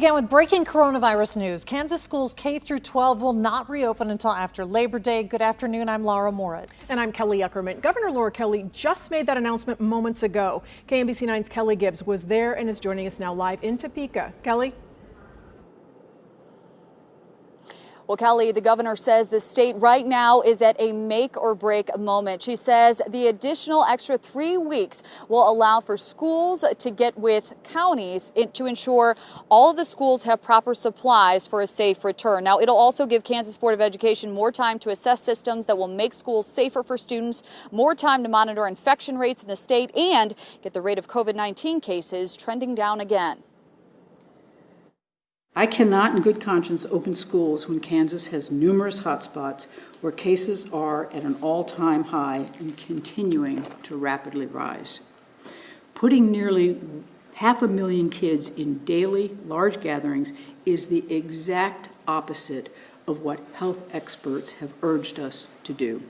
begin with breaking coronavirus news. Kansas schools K through 12 will not reopen until after Labor Day. Good afternoon. I'm Laura Moritz. And I'm Kelly Eckerman. Governor Laura Kelly just made that announcement moments ago. KMBC 9's Kelly Gibbs was there and is joining us now live in Topeka. Kelly? Well, Kelly, the governor says the state right now is at a make or break moment. She says the additional extra 3 weeks will allow for schools to get with counties to ensure all of the schools have proper supplies for a safe return. Now, it'll also give Kansas Board of Education more time to assess systems that will make schools safer for students, more time to monitor infection rates in the state, and get the rate of COVID-19 cases trending down again. I cannot in good conscience open schools when Kansas has numerous hotspots where cases are at an all-time high and continuing to rapidly rise. Putting nearly 500,000 kids in daily large gatherings is the exact opposite of what health experts have urged us to do.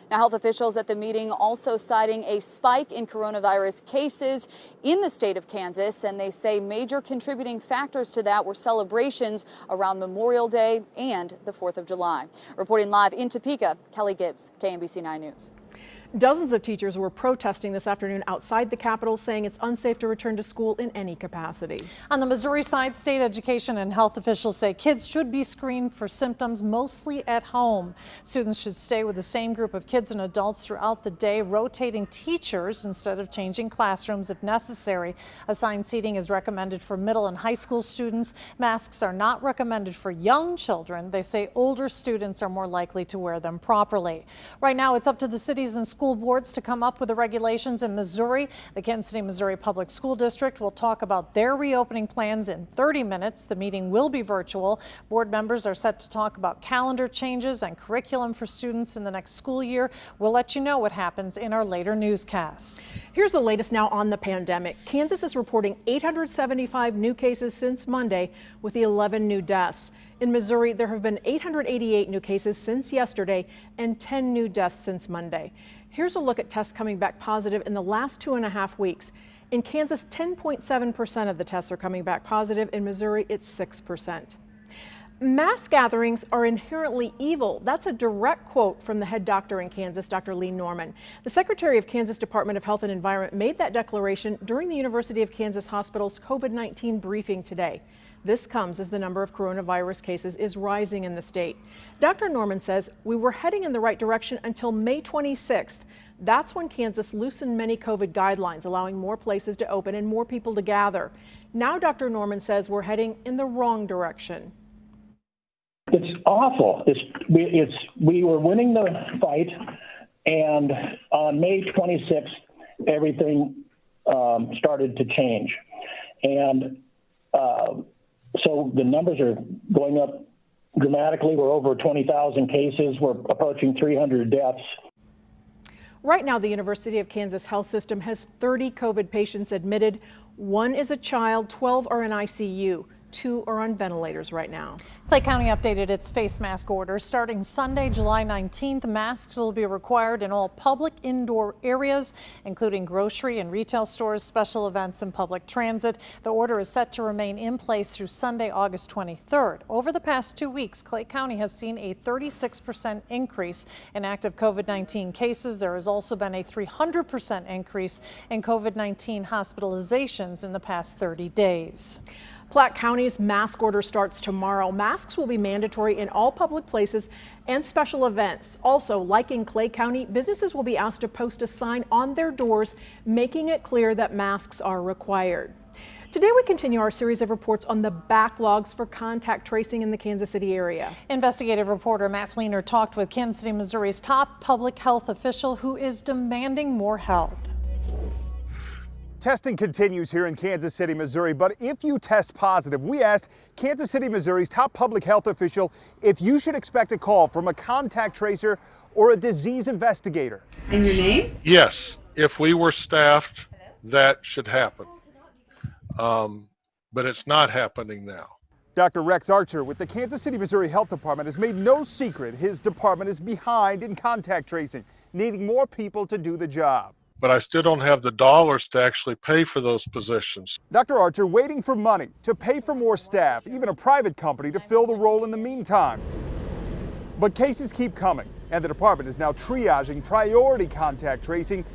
Now, health officials at the meeting also citing a spike in coronavirus cases in the state of Kansas, and they say major contributing factors to that were celebrations around Memorial Day and the 4th of July. Reporting live in Topeka, Kelly Gibbs, KMBC 9 News. Dozens of teachers were protesting this afternoon outside the Capitol, saying it's unsafe to return to school in any capacity. On the Missouri side, state education and health officials say kids should be screened for symptoms mostly at home. Students should stay with the same group of kids and adults throughout the day, rotating teachers instead of changing classrooms if necessary. Assigned seating is recommended for middle and high school students. Masks are not recommended for young children. They say older students are more likely to wear them properly. Right now, it's up to the cities and school boards to come up with the regulations in Missouri. The Kansas City, Missouri Public School District will talk about their reopening plans in 30 minutes. The meeting will be virtual. Board members are set to talk about calendar changes and curriculum for students in the next school year. We'll let you know what happens in our later newscasts. Here's the latest now on the pandemic. Kansas is reporting 875 new cases since Monday, with 11 new deaths. In Missouri, there have been 888 new cases since yesterday and 10 new deaths since Monday. Here's a look at tests coming back positive in the last 2.5 weeks. In Kansas, 10.7% of the tests are coming back positive. In Missouri, it's 6%. Mass gatherings are inherently evil. That's a direct quote from the head doctor in Kansas, Dr. Lee Norman. The Secretary of Kansas Department of Health and Environment made that declaration during the University of Kansas Hospital's COVID-19 briefing today. This comes as the number of coronavirus cases is rising in the state. Dr. Norman says we were heading in the right direction until May 26th. That's when Kansas loosened many COVID guidelines, allowing more places to open and more people to gather. Now Dr. Norman says we're heading in the wrong direction. It's awful. We were winning the fight, and on May 26th, everything started to change. And so the numbers are going up dramatically. We're over 20,000 cases. We're approaching 300 deaths. Right now, the University of Kansas Health System has 30 COVID patients admitted. 1 is a child, 12 are in ICU. 2 are on ventilators right now. Clay County updated its face mask order. Starting Sunday, July 19th, masks will be required in all public indoor areas, including grocery and retail stores, special events, and public transit. The order is set to remain in place through Sunday, August 23rd. Over the past 2 weeks, Clay County has seen a 36% increase in active COVID-19 cases. There has also been a 300% increase in COVID-19 hospitalizations in the past 30 days. Platte County's mask order starts tomorrow. Masks will be mandatory in all public places and special events. Also, like in Clay County, businesses will be asked to post a sign on their doors making it clear that masks are required. Today we continue our series of reports on the backlogs for contact tracing in the Kansas City area. Investigative reporter Matt Fleener talked with Kansas City, Missouri's top public health official who is demanding more help. Testing continues here in Kansas City, Missouri, but if you test positive, we asked Kansas City, Missouri's top public health official if you should expect a call from a contact tracer or a disease investigator. And your name? Yes, if we were staffed, that should happen. But it's not happening now. Dr. Rex Archer with the Kansas City, Missouri Health Department has made no secret his department is behind in contact tracing, needing more people to do the job. but I still don't have the dollars to actually pay for those positions. Dr. Archer waiting for money to pay for more staff, even a private company to fill the role in the meantime. But cases keep coming, and the department is now triaging priority contact tracing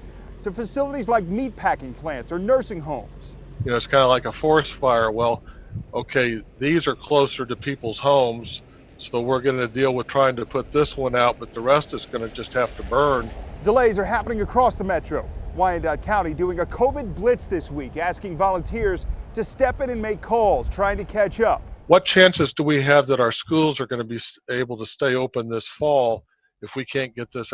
to facilities like meatpacking plants or nursing homes. You know, it's kind of like a forest fire. Well, okay, these are closer to people's homes, so we're going to deal with trying to put this one out, but the rest is going to just have to burn. Delays are happening across the metro. Wyandotte County doing a COVID blitz this week, asking volunteers to step in and make calls, trying to catch up. What chances do we have that our schools are going to be able to stay open this fall if we can't get this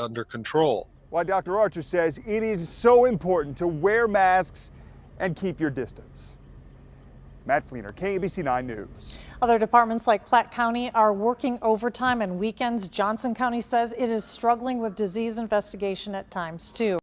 under control? Why Dr. Archer says it is so important to wear masks and keep your distance. Matt Fleener, KABC 9 News. Other departments like Platte County are working overtime and weekends. Johnson County says it is struggling with disease investigation at times too.